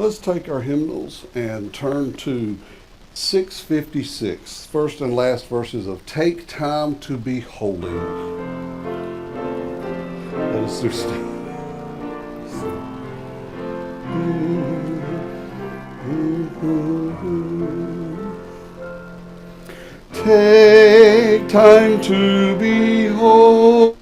Let's take our hymnals and turn to 656, first and last verses of Take Time to Be Holy. Let us just take time to be holy.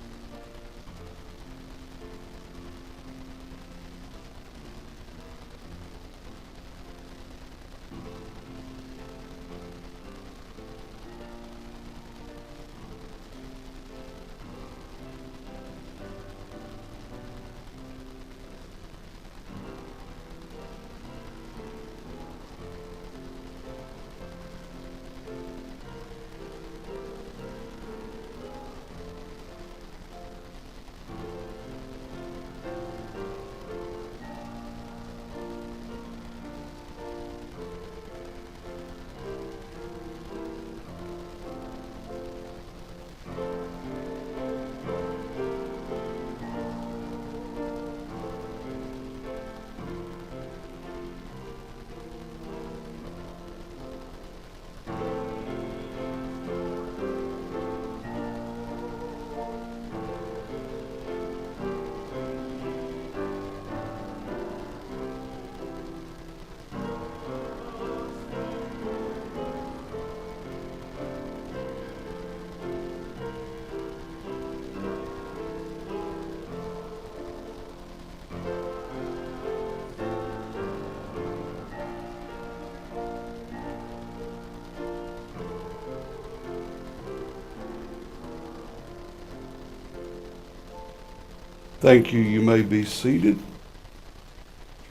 Thank you. You may be seated.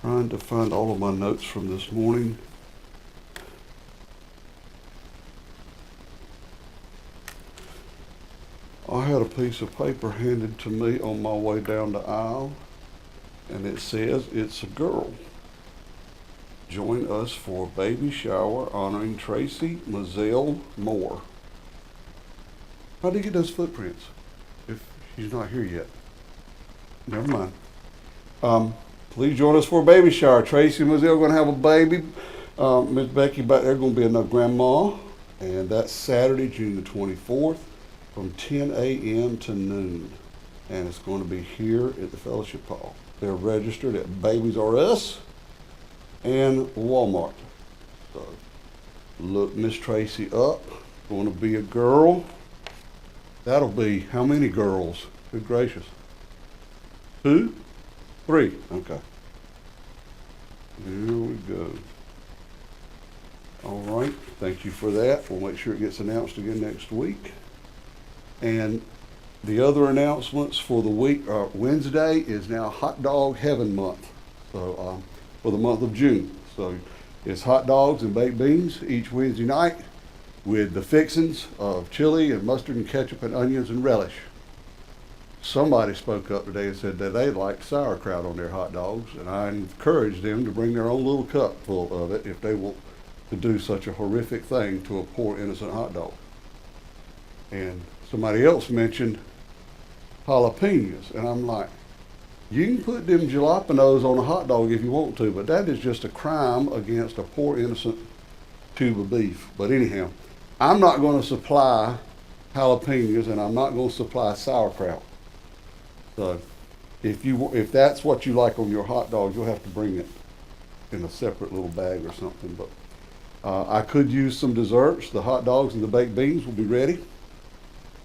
Trying to find all of my notes from this morning. I had a piece of paper handed to me on my way down the aisle, and it says it's a girl. Join us for baby shower honoring Tracy Mazzelle Moore. How did you get those footprints if she's not here yet? Never mind. Please join us for a baby shower. Tracy and Mazzelle are going to have a baby. Miss Becky back there going to be another grandma. And that's Saturday, June the 24th from 10 a.m. to noon. And it's going to be here at the Fellowship Hall. They're registered at Babies R Us and Walmart. So look Miss Tracy up. Going to be a girl. That'll be how many girls? Good gracious. 2? 3. Okay. Here we go. All right. Thank you for that. We'll make sure it gets announced again next week. And the other announcements for the week, Wednesday is now Hot Dog Heaven Month. So for the month of June. So it's hot dogs and baked beans each Wednesday night with the fixings of chili and mustard and ketchup and onions and relish. Somebody spoke up today and said that they like sauerkraut on their hot dogs, and I encouraged them to bring their own little cup full of it if they want to do such a horrific thing to a poor innocent hot dog. And somebody else mentioned jalapenos, and I'm like, you can put them jalapenos on a hot dog if you want to, but that is just a crime against a poor innocent tube of beef. But anyhow, I'm not going to supply jalapenos, and I'm not going to supply sauerkraut. So if that's what you like on your hot dog, you'll have to bring it in a separate little bag or something. But I could use some desserts. The hot dogs and the baked beans will be ready.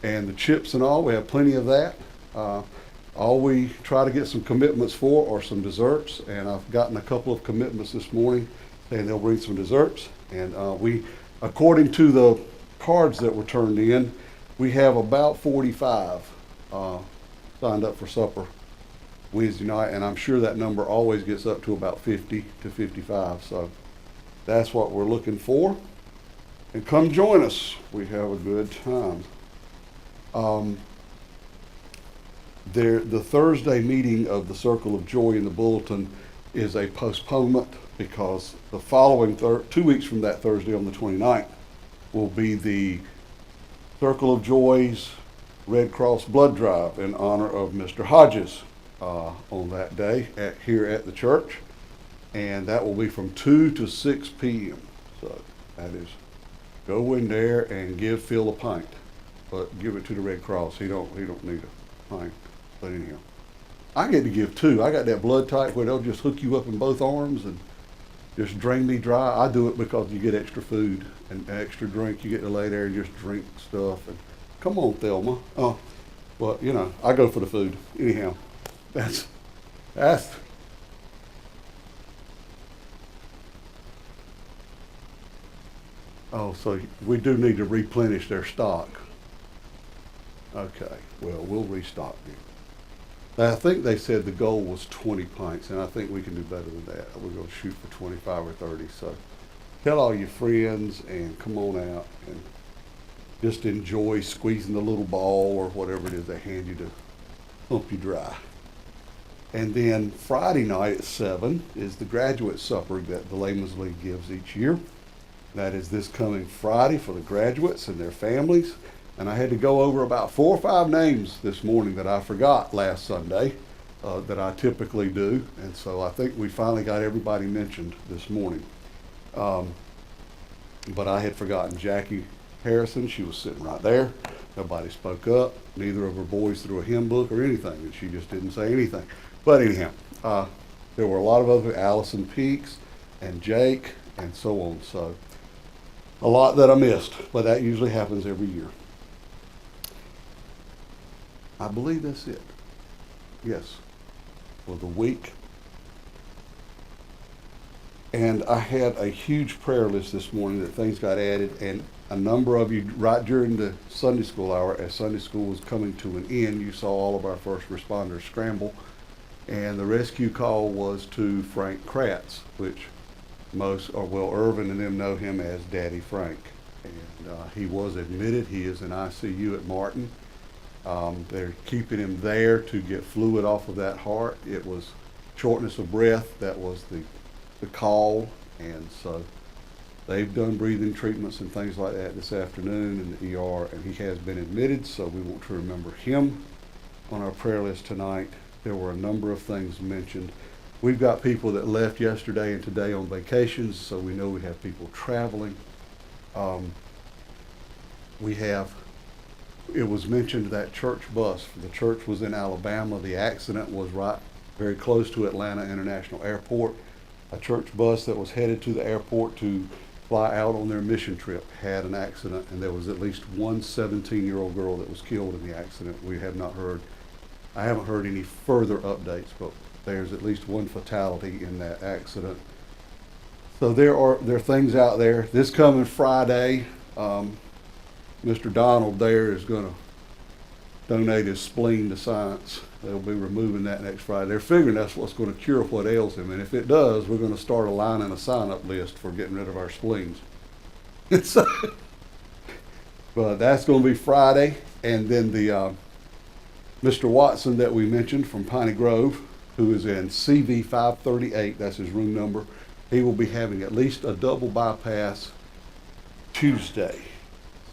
And the chips and all, we have plenty of that. All we try to get some commitments for are some desserts. And I've gotten a couple of commitments this morning saying they'll bring some desserts. And we, according to the cards that were turned in, we have about 45 signed up for supper Wednesday night, and I'm sure that number always gets up to about 50 to 55. So that's what we're looking for. And come join us. We have a good time. The Thursday meeting of the Circle of Joy in the Bulletin is a postponement because the following 2 weeks from that Thursday on the 29th will be the Circle of Joy's Red Cross blood drive in honor of Mr. Hodges on that day here at the church. and that will be from 2 to 6 p.m. So that is, go in there and give Phil a pint, but give it to the Red Cross. He don't need a pint. But anyhow, I get to give 2. I got that blood type where they'll just hook you up in both arms and just drain me dry. I do it because you get extra food and extra drink. You get to lay there and just drink stuff. And come on, Thelma. Oh, well, you know, I go for the food. Anyhow, that's. Oh, so we do need to replenish their stock. Okay, well, we'll restock them. I think they said the goal was 20 pints, and I think we can do better than that. We're going to shoot for 25 or 30. So tell all your friends and come on out and just enjoy squeezing the little ball or whatever it is they hand you to pump you dry. And then Friday night at 7 is the graduate supper that the Layman's League gives each year. That is this coming Friday for the graduates and their families. And I had to go over about 4 or 5 names this morning that I forgot last Sunday that I typically do. And so I think we finally got everybody mentioned this morning. But I had forgotten Jackie Harrison. She was sitting right there. Nobody spoke up. Neither of her boys threw a hymn book or anything. And she just didn't say anything. But anyhow, there were a lot of other, Allison Peaks and Jake and so on. So a lot that I missed, but that usually happens every year. I believe that's it. Yes, for the week. And I had a huge prayer list this morning that things got added, and a number of you, right during the Sunday school hour, as Sunday school was coming to an end, you saw all of our first responders scramble, and the rescue call was to Frank Kratz, which Irvin and them know him as Daddy Frank. And he was admitted. He is in ICU at Martin. They're keeping him there to get fluid off of that heart. It was shortness of breath. That was the call. And so they've done breathing treatments and things like that this afternoon in the ER, and he has been admitted, so we want to remember him on our prayer list tonight. There were a number of things mentioned. We've got people that left yesterday and today on vacations, so we know we have people traveling. It was mentioned that church bus. The church was in Alabama. The accident was right very close to Atlanta International Airport. A church bus that was headed to the airport to fly out on their mission trip had an accident, and there was at least one 17-year-old girl that was killed in the accident. I haven't heard any further updates, but there's at least one fatality in that accident. So there are things out there. This coming Friday, Mr. Donald there is going to donate his spleen to science. They'll be removing that next Friday. They're figuring that's what's going to cure what ails him. And if it does, we're going to start a line and a sign-up list for getting rid of our spleens. But that's going to be Friday. And then the Mr. Watson that we mentioned from Piney Grove, who is in CV 538, that's his room number, he will be having at least a double bypass Tuesday.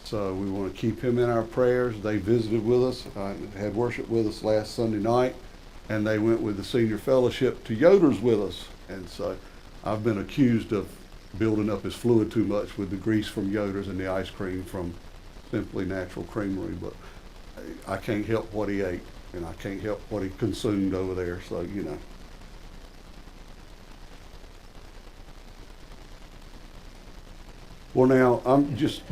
So we want to keep him in our prayers. They visited with us, had worship with us last Sunday night, and they went with the senior fellowship to Yoder's with us. And so I've been accused of building up his fluid too much with the grease from Yoder's and the ice cream from Simply Natural Creamery, but I can't help what he ate, and I can't help what he consumed over there, so you know. Well, now, I'm just,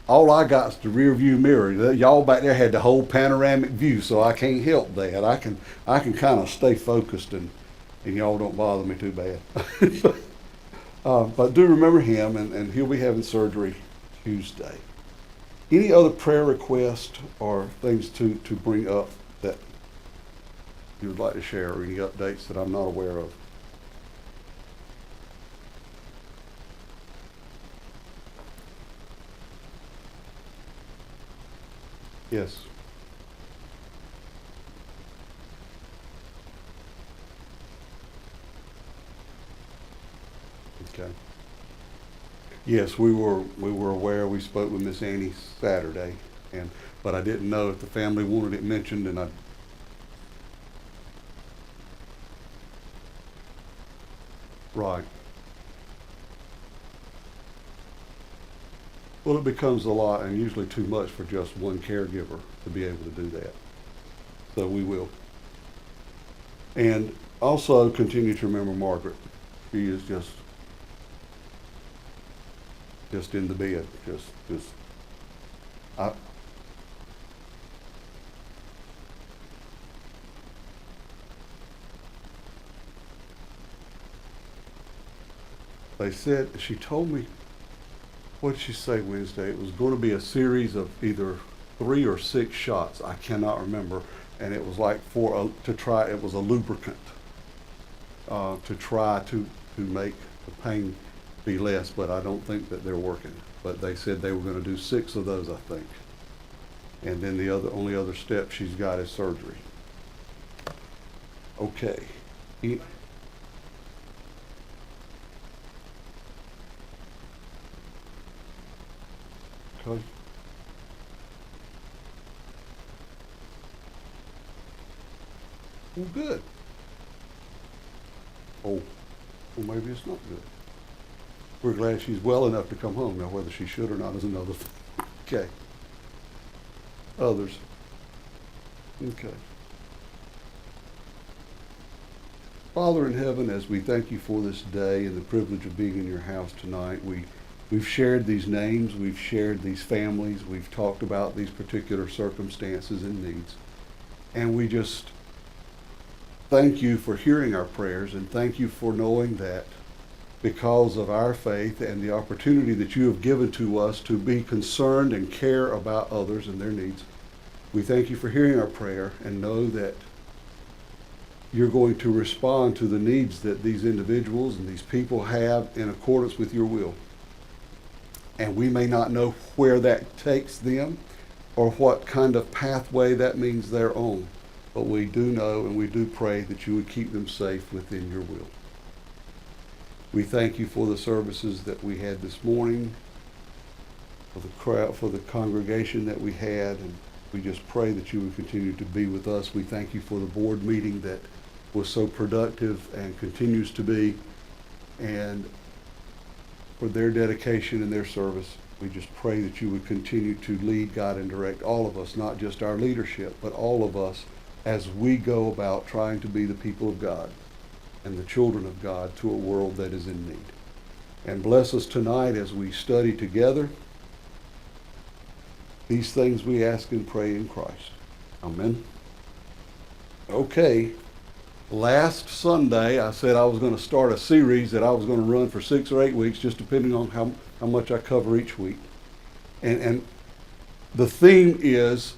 all I got is the rear view mirror. Y'all back there had the whole panoramic view, so I can't help that. I can kind of stay focused, and y'all don't bother me too bad. But do remember him, and he'll be having surgery Tuesday. Any other prayer requests or things to bring up that you would like to share, or any updates that I'm not aware of? Yes. Okay. Yes, we were aware. We spoke with Miss Annie Saturday, but I didn't know if the family wanted it mentioned, and Right. Well, it becomes a lot and usually too much for just one caregiver to be able to do that. So we will. And also continue to remember Margaret. She is just in the bed. I, they said, she told me, what did she say Wednesday? It was going to be a series of either 3 or 6 shots. I cannot remember. And it was like it was a lubricant to try to make the pain be less, but I don't think that they're working. But they said they were going to do 6 of those, I think. And then the only other step she's got is surgery. Okay. Okay. Well, good. Oh, well, maybe it's not good. We're glad she's well enough to come home. Now, whether she should or not is another thing. Okay. Others. Okay. Father in heaven, as we thank you for this day and the privilege of being in your house tonight, we've shared these names, we've shared these families, we've talked about these particular circumstances and needs. And we just thank you for hearing our prayers, and thank you for knowing that because of our faith and the opportunity that you have given to us to be concerned and care about others and their needs, we thank you for hearing our prayer and know that you're going to respond to the needs that these individuals and these people have in accordance with your will. And we may not know where that takes them or what kind of pathway that means they're on, but we do know and we do pray that you would keep them safe within your will. We thank you for the services that we had this morning, for the crowd, for the congregation that we had, and we just pray that you would continue to be with us. We thank you for the board meeting that was so productive and continues to be, and for their dedication and their service. We just pray that you would continue to lead, guide, and direct all of us, not just our leadership, but all of us as we go about trying to be the people of God and the children of God to a world that is in need. And bless us tonight as we study together. These things we ask and pray in Christ. Amen. Okay. Last Sunday, I said I was going to start a series that I was going to run for 6 or 8 weeks, just depending on how much I cover each week. And the theme is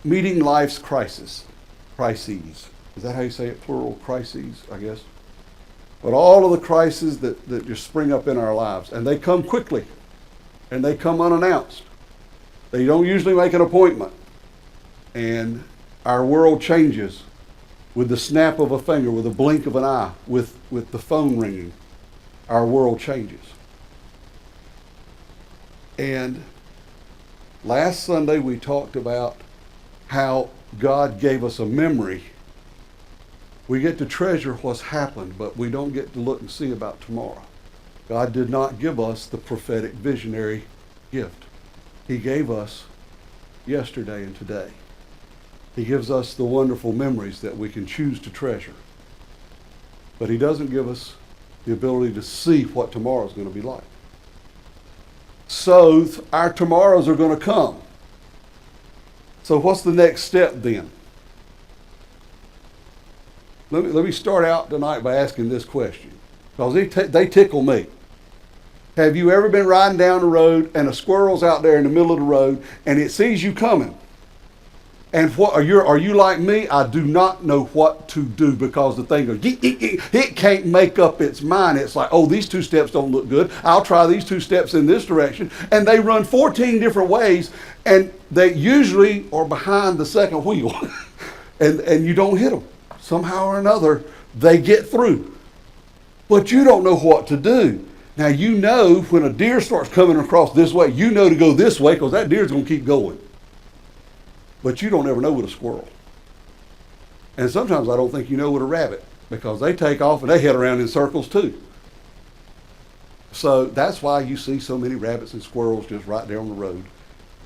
meeting life's crises. Is that how you say it? Plural, crises, I guess. But all of the crises that just spring up in our lives, and they come quickly, and they come unannounced. They don't usually make an appointment. And our world changes with the snap of a finger, with a blink of an eye, with the phone ringing. Our world changes. And last Sunday we talked about how God gave us a memory. We get to treasure what's happened, but we don't get to look and see about tomorrow. God did not give us the prophetic visionary gift. He gave us yesterday and today. He gives us the wonderful memories that we can choose to treasure. But he doesn't give us the ability to see what tomorrow is going to be like. So our tomorrows are going to come. So what's the next step then? Let me start out tonight by asking this question, because they tickle me. Have you ever been riding down the road and a squirrel's out there in the middle of the road and it sees you coming? And are you like me? I do not know what to do, because the thing goes, it can't make up its mind. It's like, oh, these 2 steps don't look good. I'll try these 2 steps in this direction. And they run 14 different ways, and they usually are behind the second wheel. and you don't hit them. Somehow or another, they get through. But you don't know what to do. Now, you know when a deer starts coming across this way, you know to go this way, because that deer's going to keep going. But you don't ever know with a squirrel. And sometimes I don't think you know with a rabbit, because they take off and they head around in circles too. So that's why you see so many rabbits and squirrels just right there on the road,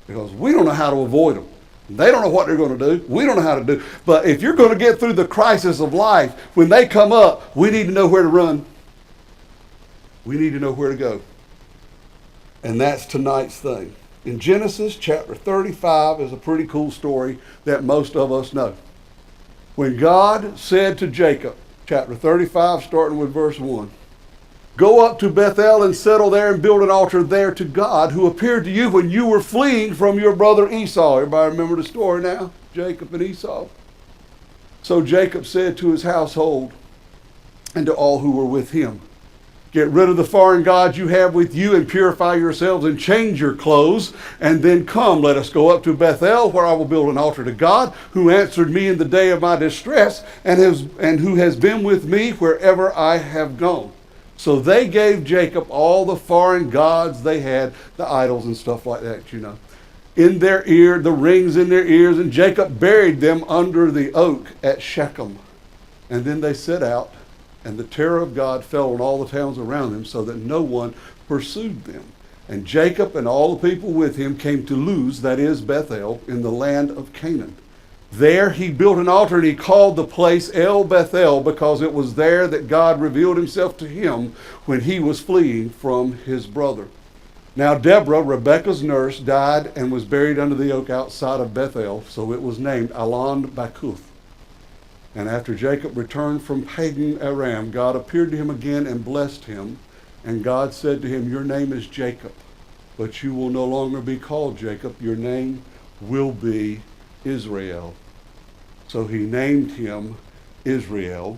because we don't know how to avoid them. They don't know what they're going to do. We don't know how to do. But if you're going to get through the crisis of life, when they come up, we need to know where to run. We need to know where to go. And that's tonight's thing. In Genesis chapter 35 is a pretty cool story that most of us know. When God said to Jacob, chapter 35, starting with verse 1, "Go up to Bethel and settle there and build an altar there to God, who appeared to you when you were fleeing from your brother Esau." Everybody remember the story now? Jacob and Esau. So Jacob said to his household and to all who were with him, "Get rid of the foreign gods you have with you and purify yourselves and change your clothes. And then come, let us go up to Bethel, where I will build an altar to God, who answered me in the day of my distress and who has been with me wherever I have gone." So they gave Jacob all the foreign gods they had, the idols and stuff like that, in their ear, the rings in their ears, and Jacob buried them under the oak at Shechem. And then they set out, and the terror of God fell on all the towns around them, so that no one pursued them. And Jacob and all the people with him came to Luz, that is Bethel, in the land of Canaan. There he built an altar, and he called the place El Bethel, because it was there that God revealed himself to him when he was fleeing from his brother. Now Deborah, Rebekah's nurse, died and was buried under the oak outside of Bethel, so it was named Alon Bakuth. And after Jacob returned from Padan Aram, God appeared to him again and blessed him. And God said to him, "Your name is Jacob, but you will no longer be called Jacob. Your name will be Israel." So he named him Israel.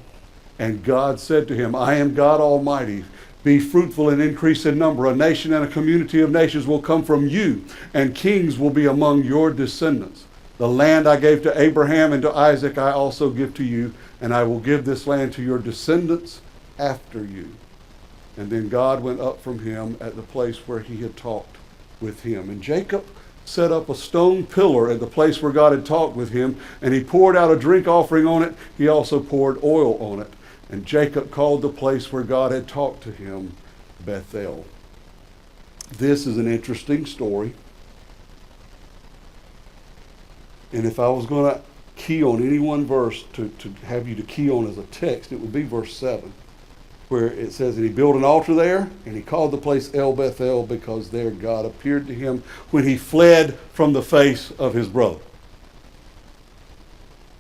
And God said to him, "I am God Almighty. Be fruitful and increase in number. A nation and a community of nations will come from you, and kings will be among your descendants. The land I gave to Abraham and to Isaac I also give to you, and I will give this land to your descendants after you." And then God went up from him at the place where he had talked with him. And Jacob set up a stone pillar at the place where God had talked with him, and he poured out a drink offering on it. He also poured oil on it. And Jacob called the place where God had talked to him Bethel. This is an interesting story. And if I was going to key on any one verse to have you to key on as a text, it would be verse 7, where it says that he built an altar there, and he called the place El Bethel, because there God appeared to him when he fled from the face of his brother.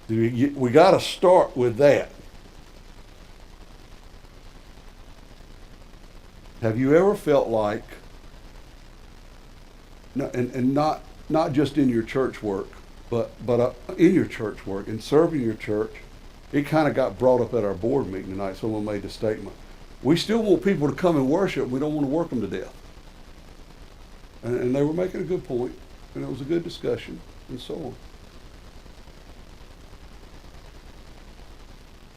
We got to start with that. Have you ever felt like, and not just in your church work, but in your church work, in serving your church, it kind of got brought up at our board meeting tonight. Someone made the statement, "We still want people to come and worship. We don't want to work them to death." And they were making a good point, and it was a good discussion, and so on.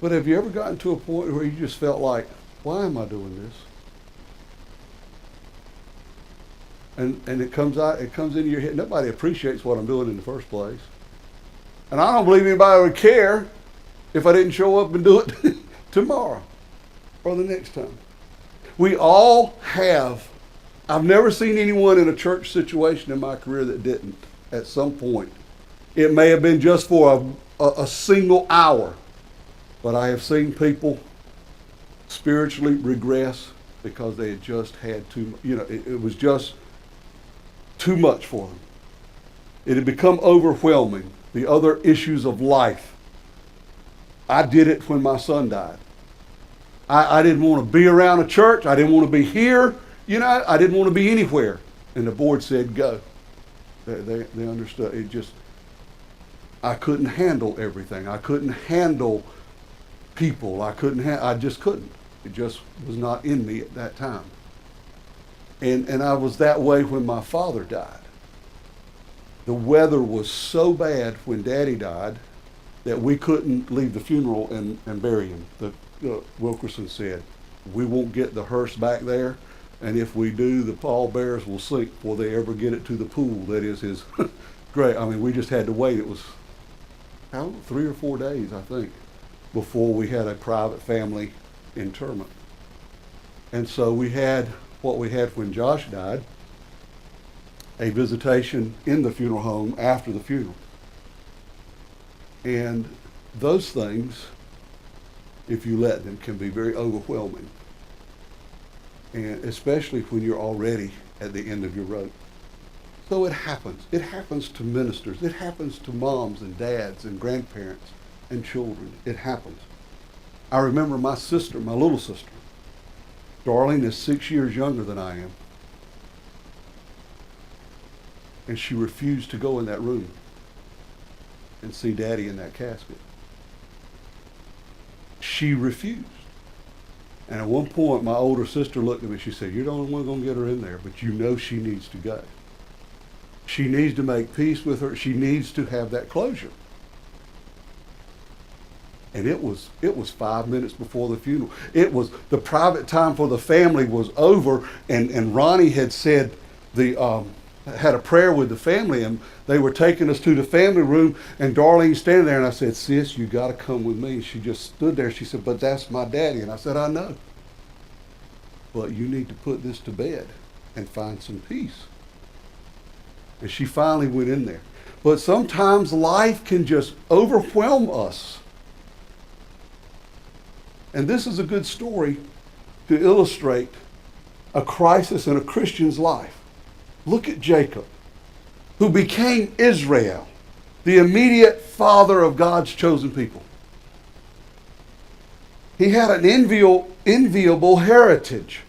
But have you ever gotten to a point where you just felt like, why am I doing this? And it comes into your head. Nobody appreciates what I'm doing in the first place. And I don't believe anybody would care if I didn't show up and do it tomorrow or the next time. We all have. I've never seen anyone in a church situation in my career that didn't at some point. It may have been just for a single hour, but I have seen people spiritually regress because they had just had too, it was just too much for them. It had become overwhelming. The other issues of life. I did it when my son died. I didn't want to be around a church. I didn't want to be here. I didn't want to be anywhere. And the board said, go. They understood. I couldn't handle everything. I couldn't handle people. I just couldn't. It just was not in me at that time. And I was that way when my father died. The weather was so bad when Daddy died that we couldn't leave the funeral and bury him. Wilkerson said, "We won't get the hearse back there, and if we do, the pallbearers will sink before they ever get it to the pool." That is his grave. We just had to wait. It was 3 or 4 days, I think, before we had a private family interment. And so we had what we had when Josh died, a visitation in the funeral home after the funeral. And those things, if you let them, can be very overwhelming. And especially when you're already at the end of your rope. So it happens. It happens to ministers. It happens to moms and dads and grandparents and children. It happens. I remember my sister, my little sister. Darlene is 6 years younger than I am. And she refused to go in that room and see Daddy in that casket. She refused. And at one point, my older sister looked at me. She said, "You're the only one going to get her in there, but you know she needs to go. She needs to make peace with her. She needs to have that closure." And it was 5 minutes before the funeral. It was the private time for the family was over, and Ronnie had said had a prayer with the family, and they were taking us to the family room, and Darlene standing there, and I said, "Sis, you got to come with me." She just stood there. She said, "But that's my daddy." And I said, "I know. But you need to put this to bed and find some peace." And she finally went in there. But sometimes life can just overwhelm us. And this is a good story to illustrate a crisis in a Christian's life. Look at Jacob, who became Israel, the immediate father of God's chosen people. He had an enviable heritage.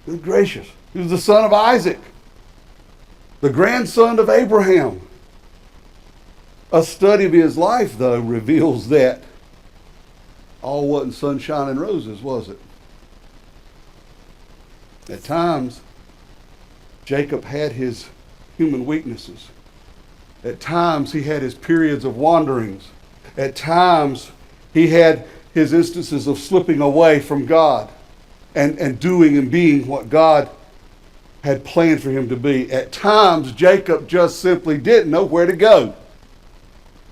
Good gracious. He was the son of Isaac, the grandson of Abraham. A study of his life, though, reveals that all wasn't sunshine and roses, was it? At times, Jacob had his human weaknesses. At times, he had his periods of wanderings. At times, he had his instances of slipping away from God and doing and being what God had planned for him to be. At times, Jacob just simply didn't know where to go.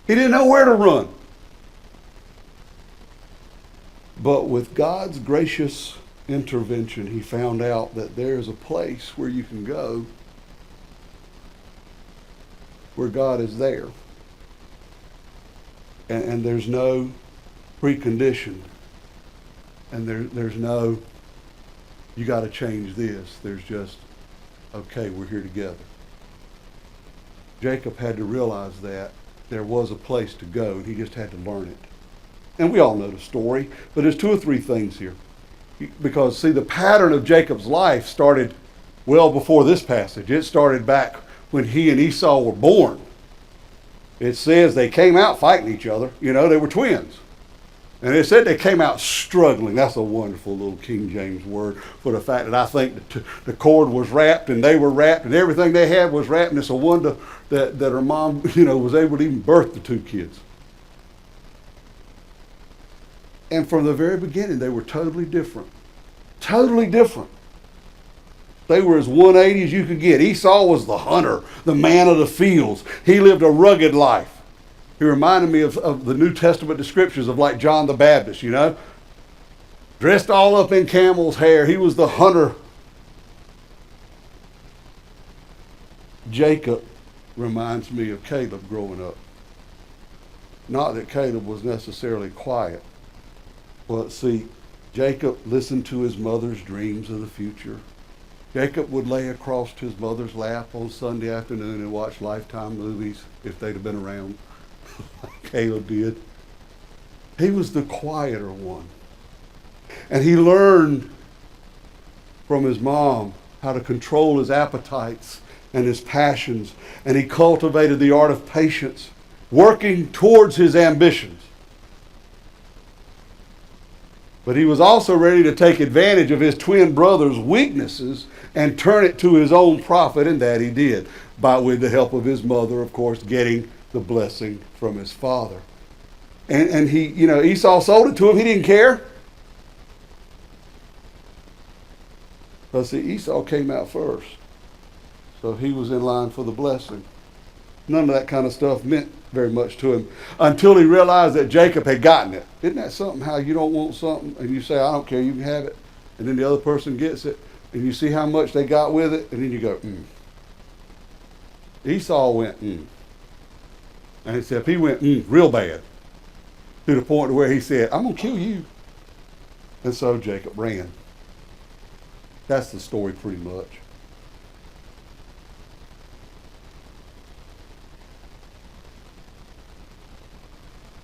He didn't know where to run. But with God's gracious intervention, he found out that there is a place where you can go where God is there. And there's no precondition. And there's no, you got to change this. There's just, okay, we're here together. Jacob had to realize that there was a place to go, and he just had to learn it. And we all know the story, but there's 2 or 3 things here. Because, see, the pattern of Jacob's life started well before this passage. It started back when he and Esau were born. It says they came out fighting each other. You know, they were twins. And it said they came out struggling. That's a wonderful little King James word for the fact that I think the cord was wrapped and they were wrapped and everything they had was wrapped. And it's a wonder that her mom, was able to even birth the 2 kids. And from the very beginning, they were totally different. Totally different. They were as 180 as you could get. Esau was the hunter, the man of the fields. He lived a rugged life. He reminded me of the New Testament descriptions of like John the Baptist, dressed all up in camel's hair. He was the hunter. Jacob reminds me of Caleb growing up. Not that Caleb was necessarily quiet. Well, see, Jacob listened to his mother's dreams of the future. Jacob would lay across his mother's lap on Sunday afternoon and watch Lifetime movies if they'd have been around, like Caleb did. He was the quieter one. And he learned from his mom how to control his appetites and his passions. And he cultivated the art of patience, working towards his ambitions. But he was also ready to take advantage of his twin brother's weaknesses and turn it to his own profit, and that he did, with the help of his mother, of course, getting the blessing from his father. And he, Esau sold it to him. He didn't care. But see, Esau came out first. So he was in line for the blessing. None of that kind of stuff meant very much to him until he realized that Jacob had gotten it. Isn't that something, how you don't want something and you say, "I don't care, you can have it"? and then the other person gets it, and you see how much they got with it, and then you go, Esau went, And except he went, real bad, to the point where he said, I'm going to kill you. And so Jacob ran. That's the story pretty much.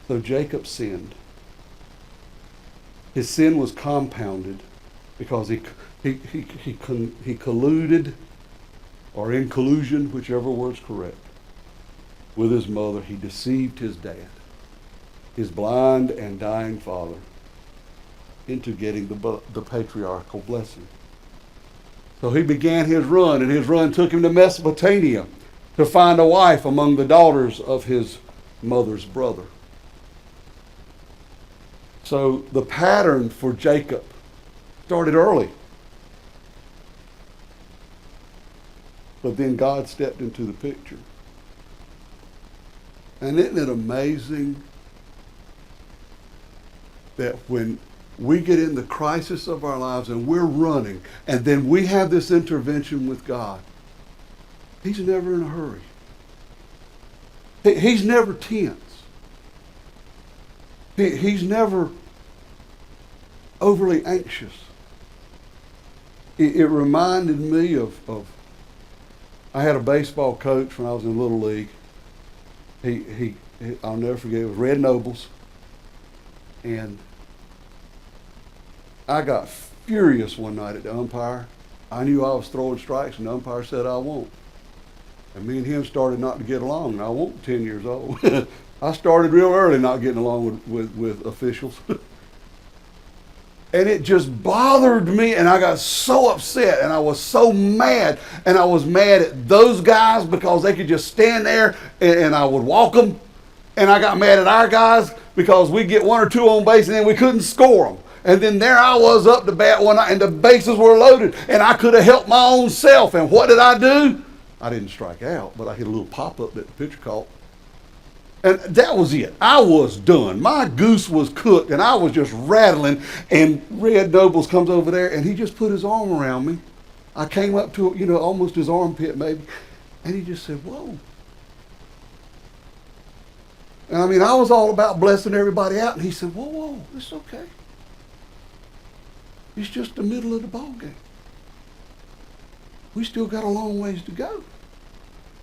So Jacob sinned. His sin was compounded because he colluded, or in collusion, whichever word's correct, with his mother. He deceived his dad, his blind and dying father, into getting the patriarchal blessing. So he began his run, and his run took him to Mesopotamia to find a wife among the daughters of his mother's brother. So the pattern for Jacob started early. But then God stepped into the picture. And isn't it amazing that when we get in the crisis of our lives and we're running, and then we have this intervention with God, He's never in a hurry. He's never tense. He's never overly anxious. It reminded me of I had a baseball coach when I was in Little League. I'll never forget, it was Red Nobles. And I got furious one night at the umpire. I knew I was throwing strikes, and the umpire said I won't. And me and him started not to get along. And I wasn't 10 years old. I started real early not getting along with officials. And it just bothered me, and I got so upset, and I was so mad. And I was mad at those guys because they could just stand there, and I would walk them. And I got mad at our guys because we'd get one or two on base, and then we couldn't score them. And then there I was up to bat one night, and the bases were loaded, and I could have helped my own self. And what did I do? I didn't strike out, but I hit a little pop-up that the pitcher caught. And that was it. I was done. My goose was cooked, and I was just rattling. And Red Nobles comes over there, and he just put his arm around me. I came up to, almost his armpit maybe, and he just said, whoa. And I mean, I was all about blessing everybody out, and he said, whoa, it's okay. It's just the middle of the ball game. We still got a long ways to go.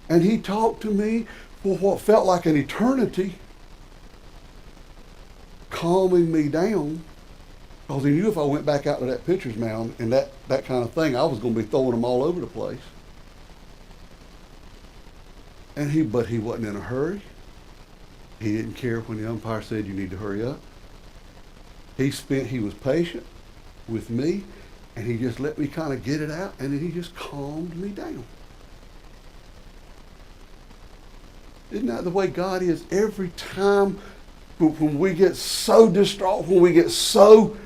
And he talked to me for what felt like an eternity, calming me down, because he knew if I went back out to that pitcher's mound and that kind of thing, I was going to be throwing them all over the place. But he wasn't in a hurry. He didn't care when the umpire said you need to hurry up. He was patient with me, and he just let me kind of get it out, and then he just calmed me down. Isn't that the way God is? Every time when we get so distraught, when we get so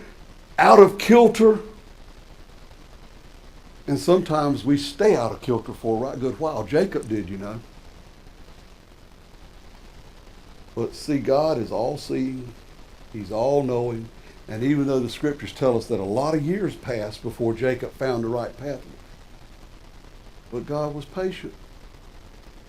out of kilter, and sometimes we stay out of kilter for a right good while. Jacob did, But see, God is all-seeing. He's all-knowing. And even though the scriptures tell us that a lot of years passed before Jacob found the right path, but God was patient.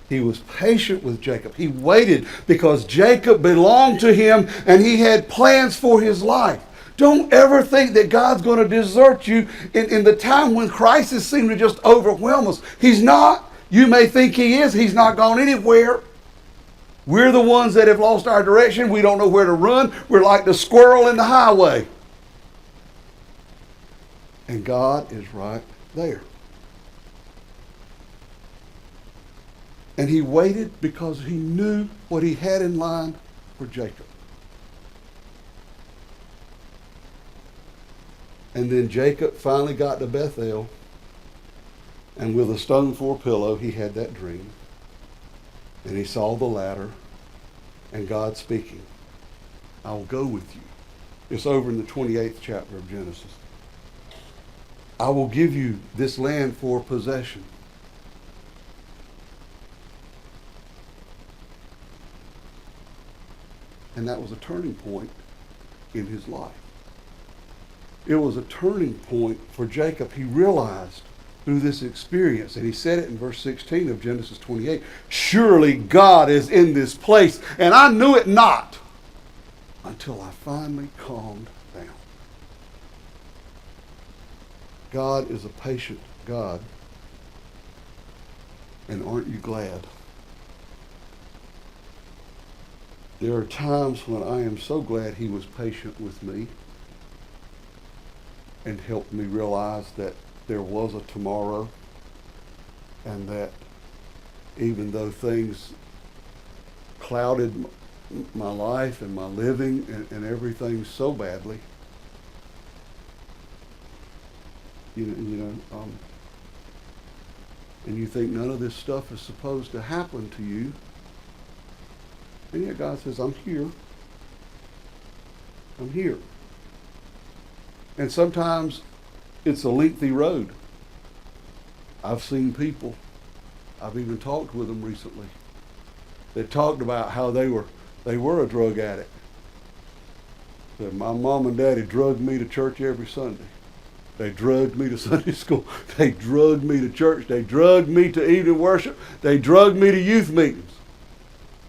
He was patient with Jacob. He waited because Jacob belonged to him and he had plans for his life. Don't ever think that God's going to desert you in the time when crisis seems to just overwhelm us. He's not. You may think he is. He's not gone anywhere. We're the ones that have lost our direction. We don't know where to run. We're like the squirrel in the highway. And God is right there. And he waited because he knew what he had in line for Jacob. And then Jacob finally got to Bethel, and with a stone for a pillow, he had that dream. And he saw the ladder, and God speaking, I will go with you. It's over in the 28th chapter of Genesis. I will give you this land for possession. And that was a turning point in his life. it was a turning point for Jacob. He realized through this experience, and he said it in verse 16 of Genesis 28, surely God is in this place, and I knew it not until I finally calmed down. God is a patient God, and aren't you glad? There are times when I am so glad he was patient with me and helped me realize that there was a tomorrow, and that even though things clouded my life and my living and everything so badly, and you think none of this stuff is supposed to happen to you, and yet God says, I'm here. I'm here. And sometimes it's a lengthy road. I've seen people, I've even talked with them recently, that talked about how they were a drug addict. Said, my mom and daddy drugged me to church every Sunday. They drugged me to Sunday school. They drugged me to church. They drugged me to evening worship. They drugged me to youth meetings,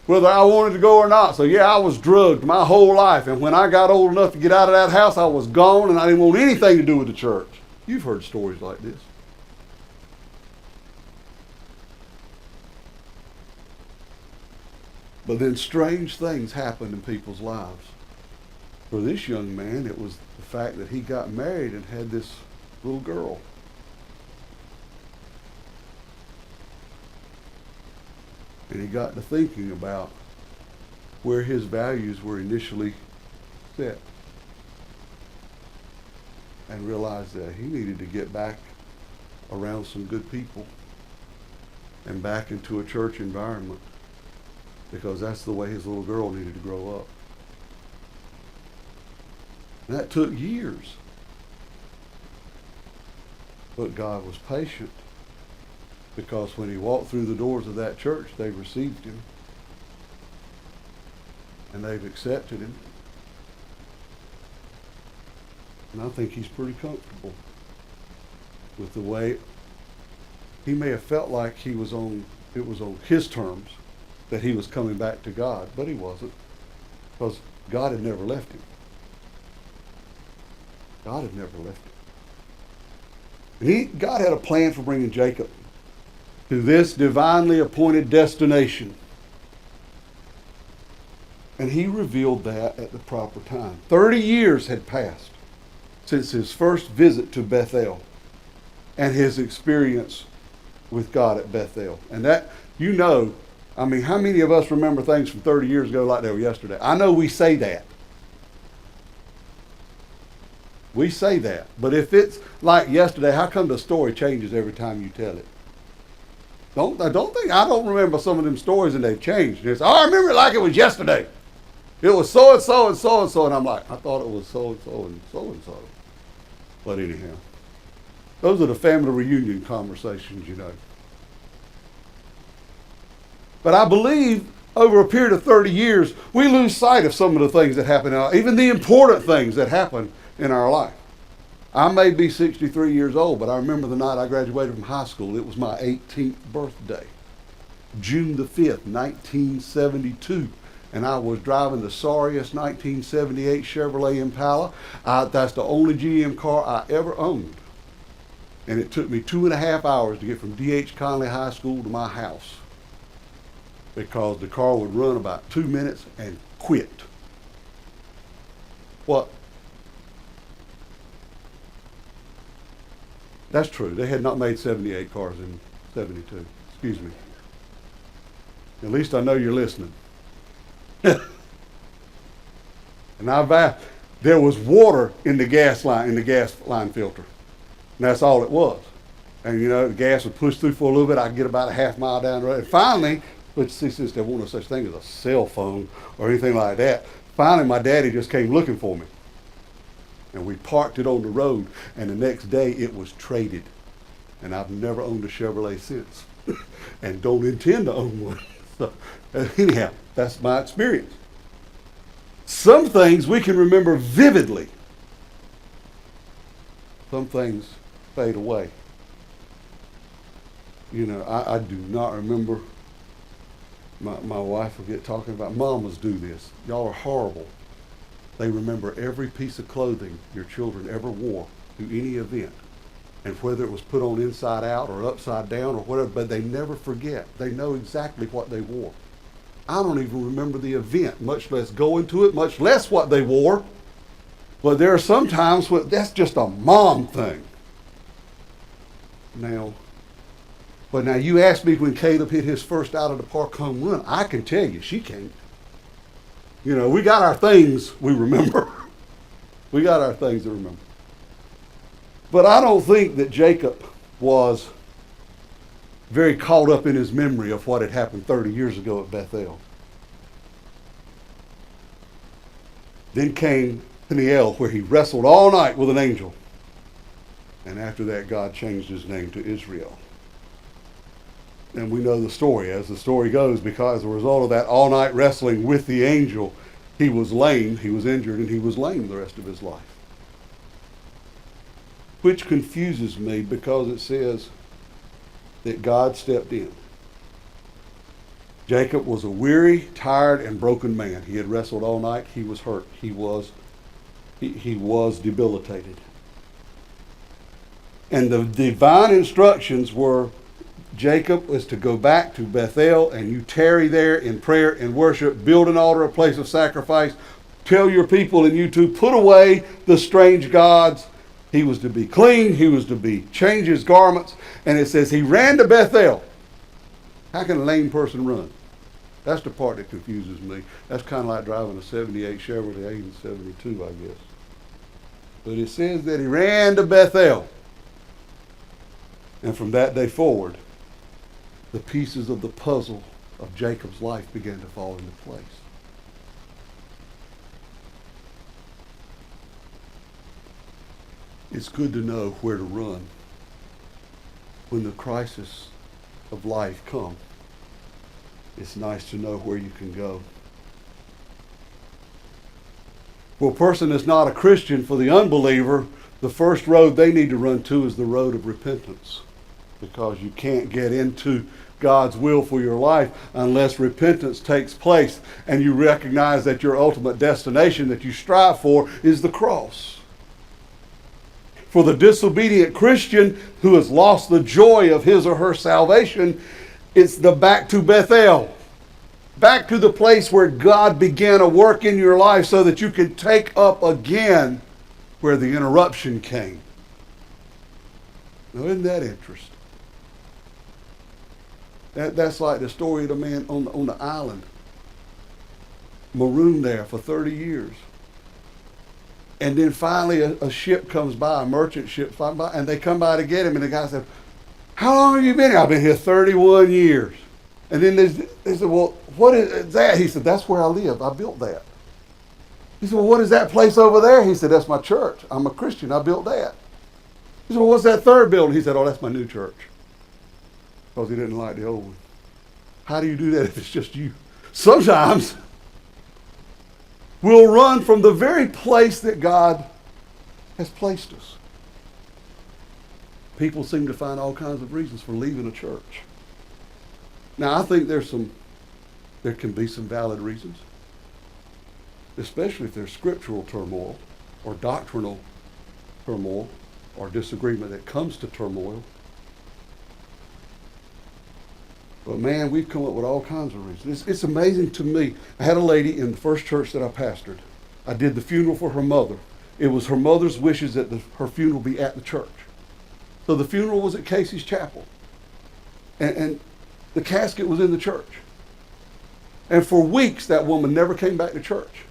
whether I wanted to go or not. So yeah, I was drugged my whole life. And when I got old enough to get out of that house, I was gone, and I didn't want anything to do with the church. You've heard stories like this. But then strange things happened in people's lives. For this young man, it was the fact that he got married and had this little girl. And he got to thinking about where his values were initially set, and realized that he needed to get back around some good people and back into a church environment, because that's the way his little girl needed to grow up. And that took years. But God was patient, because when he walked through the doors of that church, they received him, and they've accepted him. And I think he's pretty comfortable with the way he may have felt like it was on his terms that he was coming back to God, but he wasn't, because God had never left him. God had never left him. And God had a plan for bringing Jacob to this divinely appointed destination. And he revealed that at the proper time. 30 years had passed since his first visit to Bethel and his experience with God at Bethel. And that, how many of us remember things from 30 years ago like they were yesterday? I know we say that. We say that. But if it's like yesterday, how come the story changes every time you tell it? I don't remember some of them stories and they've changed. It's, I remember it like it was yesterday. It was so and so and so and so, and I'm like, I thought it was so and so and so and so. But anyhow, those are the family reunion conversations, But I believe over a period of 30 years, we lose sight of some of the things that happen, even the important things that happen in our life. I may be 63 years old, but I remember the night I graduated from high school. It was my 18th birthday, June the 5th, 1972. And I was driving the sorriest 1978 Chevrolet Impala. That's the only GM car I ever owned. And it took me 2.5 hours to get from D.H. Conley High School to my house, because the car would run about 2 minutes and quit. What? That's true. They had not made 78 cars in 72. Excuse me. At least I know you're listening. And there was water in the gas line filter. And that's all it was. And the gas would push through for a little bit. I'd get about a half mile down the road. And finally, since there wasn't no such thing as a cell phone or anything like that, finally my daddy just came looking for me. And we parked it on the road, and the next day it was traded. And I've never owned a Chevrolet since. And don't intend to own one. So anyhow, that's my experience. Some things we can remember vividly. Some things fade away. You know, I do not remember. My wife will get talking about, mamas do this. Y'all are horrible. They remember every piece of clothing your children ever wore to any event. And whether it was put on inside out or upside down or whatever, but they never forget. They know exactly what they wore. I don't even remember the event, much less going to it, much less what they wore. But there are some times when that's just a mom thing. Now you ask me when Caleb hit his first out of the park home run, I can tell you she can't. You know, we got our things we remember. We got our things to remember. But I don't think that Jacob was very caught up in his memory of what had happened 30 years ago at Bethel. Then came Peniel, where he wrestled all night with an angel. And after that, God changed his name to Israel. And we know the story, as the story goes, because as a result of that all-night wrestling with the angel, he was lame, he was injured, and he was lame the rest of his life. Which confuses me because it says that God stepped in. Jacob was a weary, tired, and broken man. He had wrestled all night. He was hurt. He was debilitated. And the divine instructions were, Jacob was to go back to Bethel, and you tarry there in prayer and worship, build an altar, a place of sacrifice, tell your people and you to put away the strange gods. He was to be clean. He was to change his garments. And it says he ran to Bethel. How can a lame person run? That's the part that confuses me. That's kind of like driving a 78 Chevrolet 872, I guess. But it says that he ran to Bethel. And from that day forward, the pieces of the puzzle of Jacob's life began to fall into place. It's good to know where to run when the crisis of life comes. It's nice to know where you can go. For a person that's not a Christian, for the unbeliever, the first road they need to run to is the road of repentance. Because you can't get into God's will for your life unless repentance takes place and you recognize that your ultimate destination that you strive for is the cross. For the disobedient Christian who has lost the joy of his or her salvation, it's the back to Bethel. Back to the place where God began a work in your life so that you can take up again where the interruption came. Now, isn't that interesting? That's like the story of the man on the island, marooned there for 30 years. And then finally a ship comes by, a merchant ship comes by, and they come by to get him. And the guy said, "How long have you been here?" "I've been here 31 years. And then they said, "Well, what is that?" He said, "That's where I live. I built that." He said, "Well, what is that place over there?" He said, "That's my church. I'm a Christian. I built that." He said, "Well, what's that third building?" He said, "Oh, that's my new church." Because he didn't like the old one. How do you do that if it's just you? Sometimes we'll run from the very place that God has placed us. People seem to find all kinds of reasons for leaving a church. Now, I think there can be some valid reasons, especially if there's scriptural turmoil or doctrinal turmoil or disagreement that comes to turmoil. But man, we've come up with all kinds of reasons. It's amazing to me. I had a lady in the first church that I pastored. I did the funeral for her mother. It was her mother's wishes that her funeral be at the church. So the funeral was at Casey's Chapel. And the casket was in the church. And for weeks, that woman never came back to church.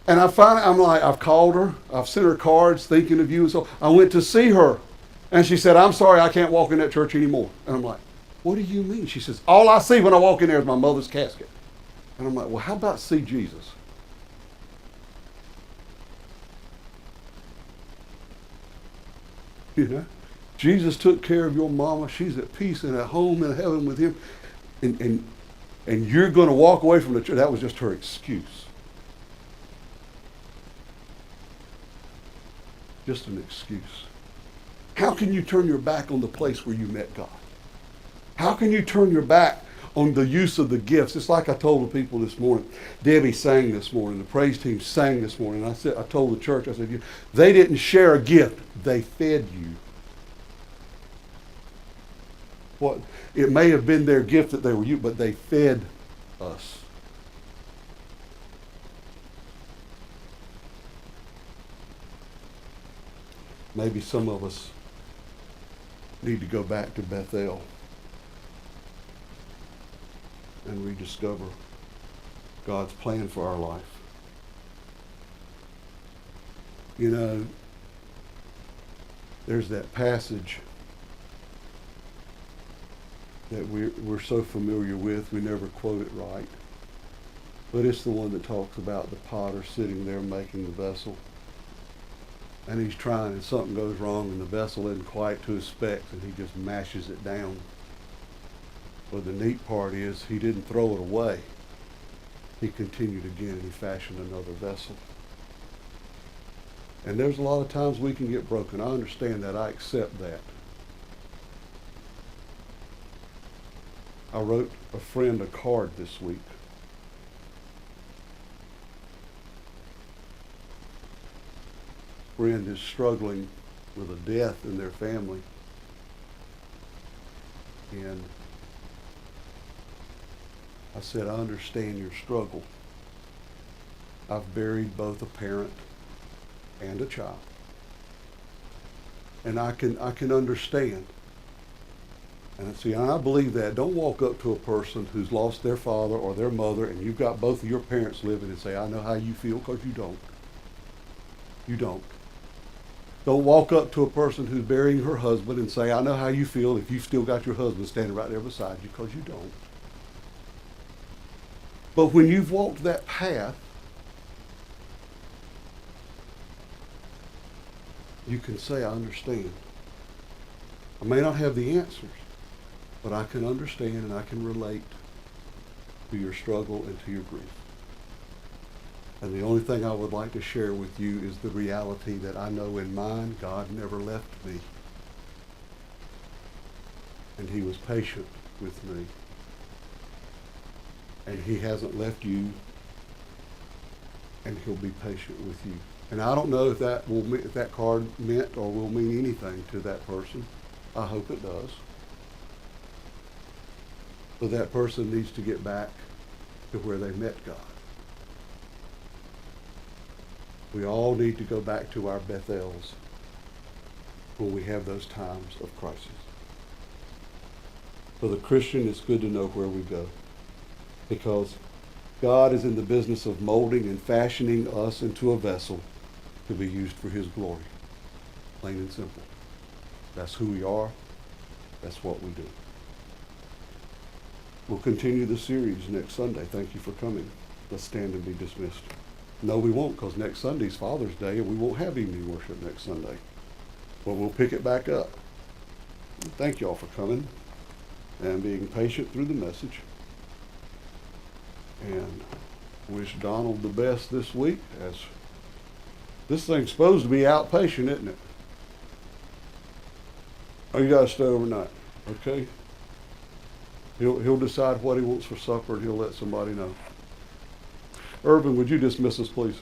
And I'm like, I've called her. I've sent her cards thinking of you. And so I went to see her. And she said, "I'm sorry, I can't walk in that church anymore." And I'm like, "What do you mean?" She says, "All I see when I walk in there is my mother's casket." And I'm like, "Well, how about see Jesus?" You know, Jesus took care of your mama. She's at peace and at home in heaven with him. And you're going to walk away from the church. That was just her excuse. Just an excuse. How can you turn your back on the place where you met God? How can you turn your back on the use of the gifts? It's like I told the people this morning. Debbie sang this morning. The praise team sang this morning. I told the church, I said, they didn't share a gift. They fed you. What? It may have been their gift that they were you, but they fed us. Maybe some of us need to go back to Bethel and rediscover God's plan for our life. You know, there's that passage that we're so familiar with, we never quote it right. But it's the one that talks about the potter sitting there making the vessel. And he's trying, and something goes wrong, and the vessel isn't quite to his specs, and he just mashes it down. But the neat part is, he didn't throw it away. He continued again, and he fashioned another vessel. And there's a lot of times we can get broken. I understand that. I accept that. I wrote a friend a card this week. Friend is struggling with a death in their family. And I said, I understand your struggle. I've buried both a parent and a child. And I can understand. And see, I believe that. Don't walk up to a person who's lost their father or their mother, and you've got both of your parents living, and say, I know how you feel, because you don't. You don't. Don't walk up to a person who's burying her husband and say, I know how you feel if you've still got your husband standing right there beside you, because you don't. But when you've walked that path, you can say, I understand. I may not have the answers, but I can understand and I can relate to your struggle and to your grief. And the only thing I would like to share with you is the reality that I know in mine, God never left me. And he was patient with me. And he hasn't left you, and he'll be patient with you. And I don't know if that card meant or will mean anything to that person. I hope it does. But that person needs to get back to where they met God. We all need to go back to our Bethels when we have those times of crisis. For the Christian, it's good to know where we go, because God is in the business of molding and fashioning us into a vessel to be used for his glory. Plain and simple. That's who we are. That's what we do. We'll continue the series next Sunday. Thank you for coming. Let's stand and be dismissed. No, we won't, because next Sunday's Father's Day, and we won't have evening worship next Sunday. But we'll pick it back up. Thank you all for coming and being patient through the message. And wish Donald the best this week, as this thing's supposed to be outpatient, isn't it? Oh, you got to stay overnight, okay? He'll decide what he wants for supper, and he'll let somebody know. Irvin, would you dismiss us, please?